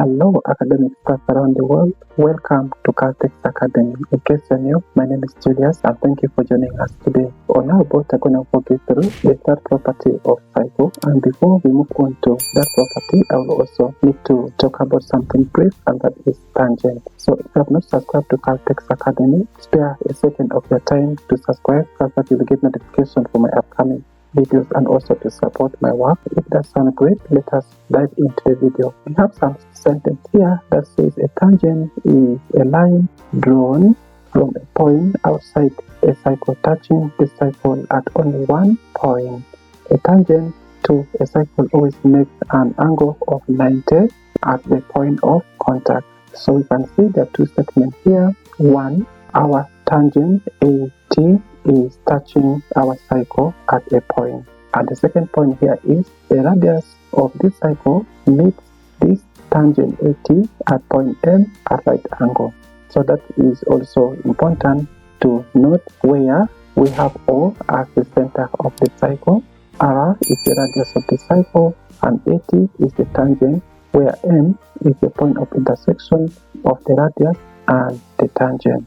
Hello, academic staff around the world. Welcome to Caltex Academy. In case you're new, my name is Julius and thank you for joining us today. On our board, I'm going to walk you through the third property of cycle. And before we move on to that property, I will also need to talk about something brief, and that is tangent. So if you have not subscribed to Caltex Academy, spare a second of your time to subscribe so that you will get notification for my upcoming videos and also to support my work. If that sounds great, let us dive into the video. We have some sentence here that says a tangent is a line drawn from a point outside a cycle touching the cycle at only one point. A tangent to a cycle always makes an angle of 90 at the point of contact. So we can see the two statements here. One, our tangent AT is touching our cycle at a point. And the second point here is the radius of this cycle meets this tangent AT at point M at right angle. So that is also important to note, where we have O as the center of the cycle, R is the radius of the cycle, and AT is the tangent, where M is the point of intersection of the radius and the tangent.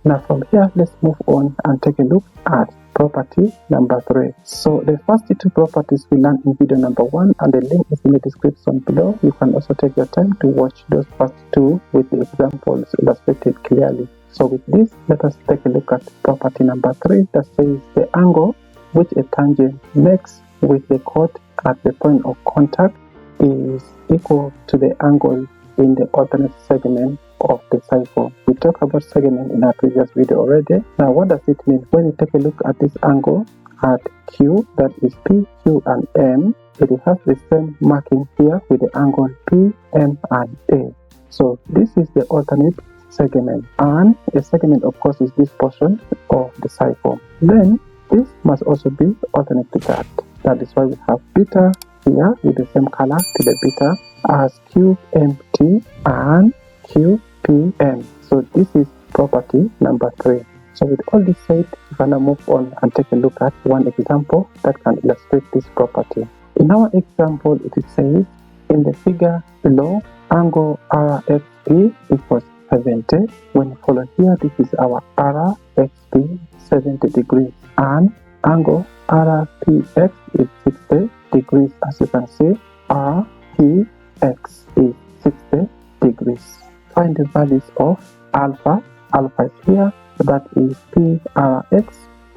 Now from here, let's move on and take a look at property number 3. So the first two properties we learned in video number 1, and the link is in the description below. You can also take your time to watch those first two with the examples illustrated clearly. So with this, let us take a look at property number 3 that says the angle which a tangent makes with the chord at the point of contact is equal to the angle in the alternate segment of the cycle. We talked about segment in our previous video already. Now what does it mean? When you take a look at this angle at Q, that is P, Q and M, it has the same marking here with the angle P, M and A. So this is the alternate segment, and a segment of course is this portion of the cycle. Then this must also be alternate to that. That is why we have beta here with the same color to the beta as QMT and QPM. So this is property number 3. So with all this said, we can now move on and take a look at one example that can illustrate this property. In our example, it is said in the figure below, angle RXP equals 70. When you follow here, this is our RXP 70 degrees, and angle RPX is 60 degrees. As you can see, RPX is 60 degrees. Find the values of alpha. Alpha is here, that is PRX.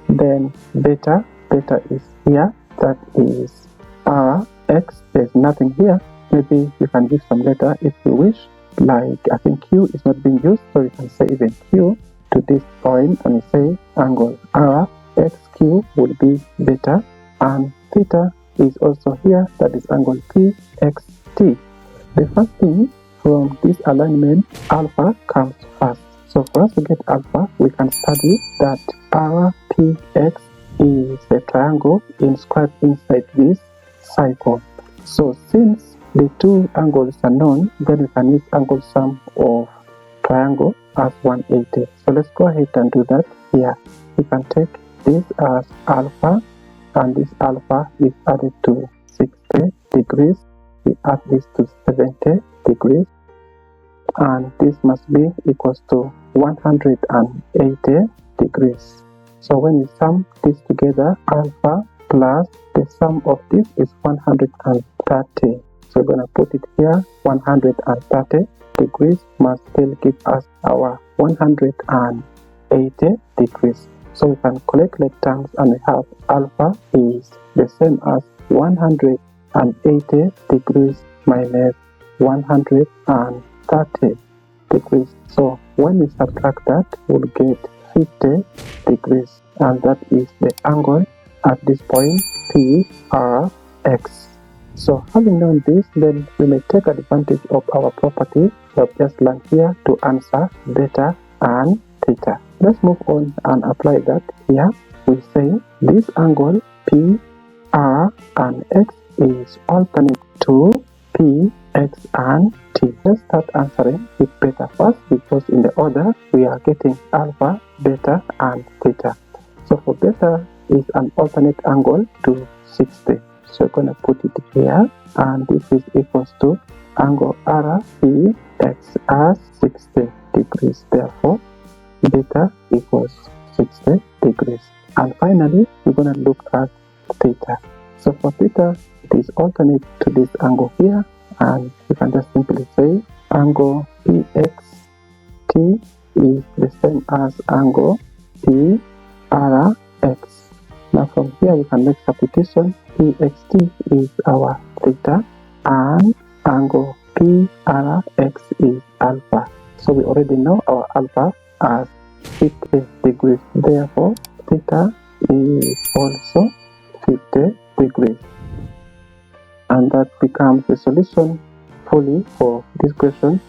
Then beta is here, that is RX. There's nothing here. Maybe you can give some letter if you wish. Like I think Q is not being used, so you can say even Q to this point, and you say angle RXQ will be beta, and theta is also here, that is angle PXT. The first thing from this alignment, alpha comes first. So for us to get alpha, we can study that RPX is a triangle inscribed inside this cycle. So since the two angles are known, then we can use angle sum of triangle as 180. So let's go ahead and do that here. We can take this as alpha, and this alpha is added to 60 degrees. We add this to 70 degrees, and this must be equals to 180 degrees. So when you sum this together, alpha plus the sum of this is 130. So we're going to put it here, 130 degrees must still give us our 180 degrees. So we can calculate terms, and we have alpha is the same as 180 degrees minus 130 degrees. So when we subtract that, we'll get 50 degrees, and that is the angle at this point PRX. So having known this, then we may take advantage of our property we have just learned here to answer beta and theta. Let's move on and apply that here. We say this angle P, R and X is alternate to P, X and T. Let's start answering with beta first, because in the order we are getting alpha, beta and theta. So for beta is an alternate angle to 60. So we're going to put it here, and this is equals to angle REX as 60 degrees. Therefore, beta equals 60 degrees. And finally, we're going to look at theta. So for theta, it is alternate to this angle here, and you can just simply say angle PXT is the same as angle PRX. Now from here we can make substitution. PXT is our theta and angle PRX is alpha. So we already know our alpha as 50 degrees. Therefore, theta is also 50 degrees. And that becomes the solution fully for this question.